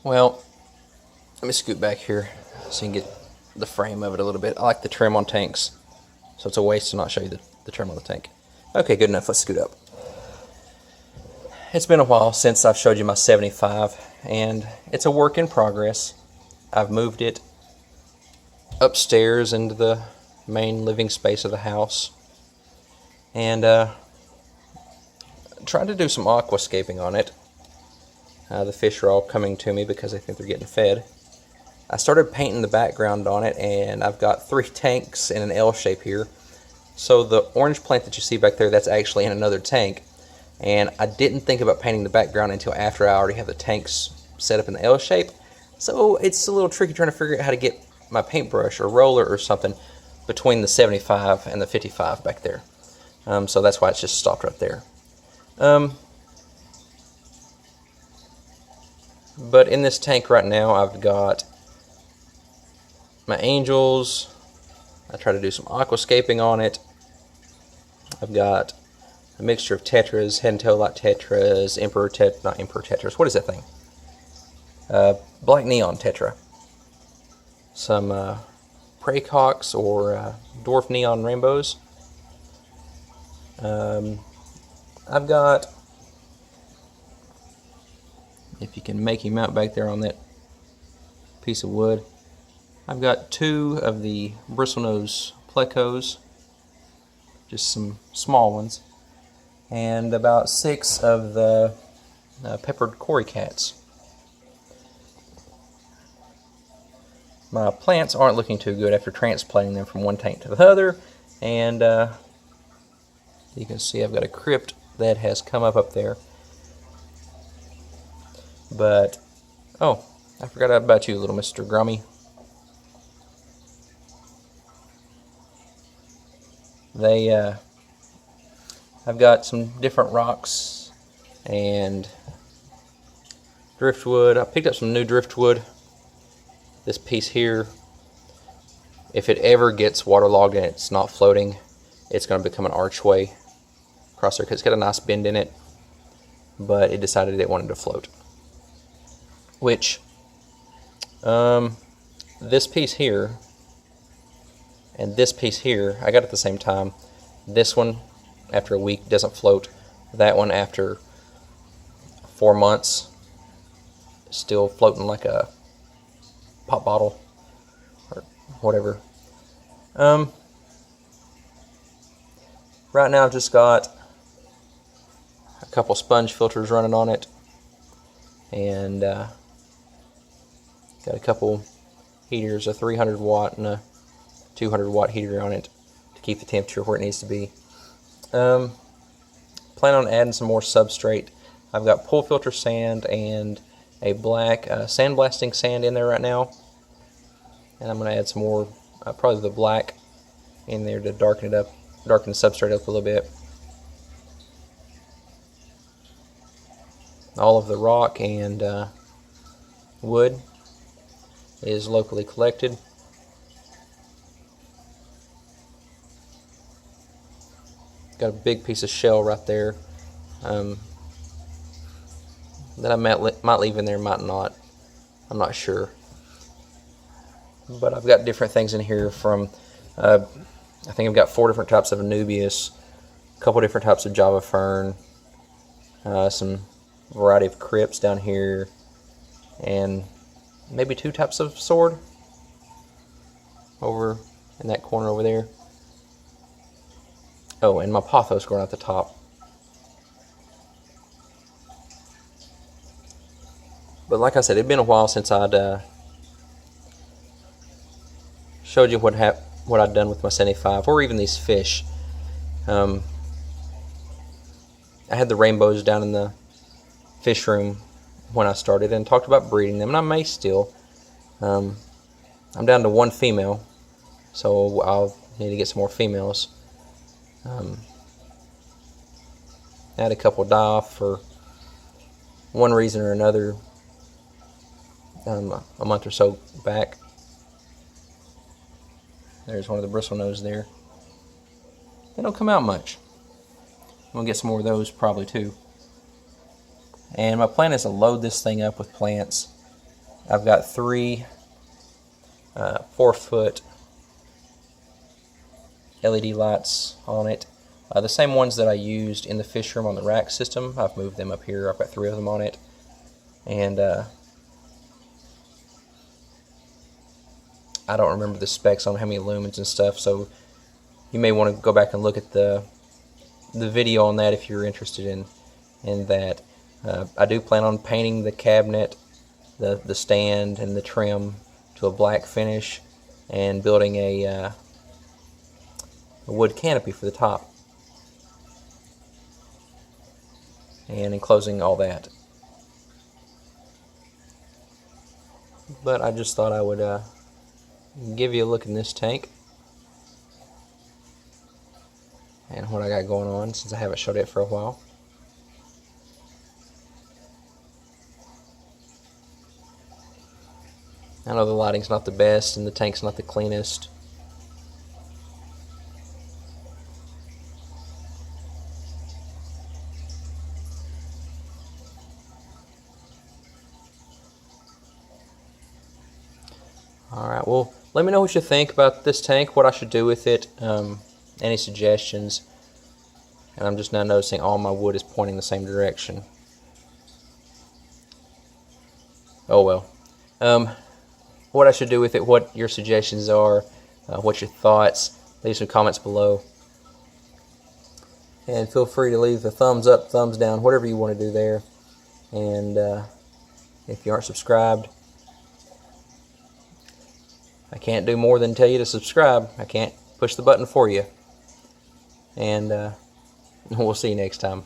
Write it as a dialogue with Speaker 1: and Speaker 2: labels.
Speaker 1: Well, let me scoot back here so you can get the frame of it a little bit. I like the trim on tanks, so it's a waste to not show you the trim on the tank. Okay, good enough. Let's scoot up. It's been a while since I've showed you my 75, and it's a work in progress. I've moved it upstairs into the main living space of the house, and tried to do some aquascaping on it. The fish are all coming to me because I think they're getting fed. I started painting the background on it, and I've got 3 tanks in an L shape here. So the orange plant that you see back there, that's actually in another tank. And I didn't think about painting the background until after I already have the tanks set up in the L shape. So it's a little tricky trying to figure out how to get my paintbrush or roller or something between the 75 and the 55 back there. So that's why it's just stopped right there. But in this tank right now, I've got my angels. I try to do some aquascaping on it. I've got a mixture of tetras, head and tail light tetras, not emperor tetras. What is that thing? Black neon tetra. Some Praecox or dwarf neon rainbows. I've got, if you can make him out back there on that piece of wood, I've got 2 of the bristlenose plecos, just some small ones, and about 6 of the peppered cory cats. My plants aren't looking too good after transplanting them from one tank to the other, and you can see I've got a crypt that has come up there. But, oh, I forgot about you, little Mr. Grummy. I've got some different rocks and driftwood. I picked up some new driftwood. This piece here, if it ever gets waterlogged and it's not floating, it's going to become an archway across there because it's got a nice bend in it, but it decided it wanted to float. Which, this piece here and this piece here, I got at the same time. This one, after a week, doesn't float. That one, after 4 months, still floating like a pop bottle or whatever. Right now I've just got a couple sponge filters running on it, and got a couple heaters, a 300 watt and a 200 watt heater on it to keep the temperature where it needs to be. Plan on adding some more substrate. I've got pool filter sand and a black sandblasting sand in there right now, and I'm going to add some more, probably the black in there to darken it up, darken the substrate up a little bit. All of the rock and wood is locally collected. Got a big piece of shell right there that I might leave in there, might not. I'm not sure. But I've got different things in here from, I think I've got 4 different types of Anubias, a couple different types of Java Fern, some variety of crypts down here, and maybe 2 types of sword over in that corner over there. Oh, and my pothos growing at the top. But like I said, it'd been a while since I'd showed you what I'd done with my 75, or even these fish. I had the rainbows down in the fish room when I started and talked about breeding them, and I may still. I'm down to 1 female, so I'll need to get some more females. I had a couple die off for one reason or another a month or so back. There's one of the bristlenose there. They don't come out much. We'll get some more of those probably too. And my plan is to load this thing up with plants I've got 3 4-foot LED lights on it. The same ones that I used in the fish room on the rack system. I've moved them up here. I've got 3 of them on it. And I don't remember the specs on how many lumens and stuff, so you may want to go back and look at the video on that if you're interested in that. I do plan on painting the cabinet, the stand, and the trim to a black finish, and building a wood canopy for the top, and enclosing all that. But I just thought I would give you a look in this tank and what I got going on, since I haven't showed it for a while. I know the lighting's not the best and the tank's not the cleanest. Alright, well, let me know what you think about this tank, what I should do with it, any suggestions. And I'm just now noticing all my wood is pointing the same direction. Oh well. What I should do with it, what your suggestions are, what's your thoughts, leave some comments below. And feel free to leave a thumbs up, thumbs down, whatever you want to do there. And if you aren't subscribed, I can't do more than tell you to subscribe. I can't push the button for you. And we'll see you next time.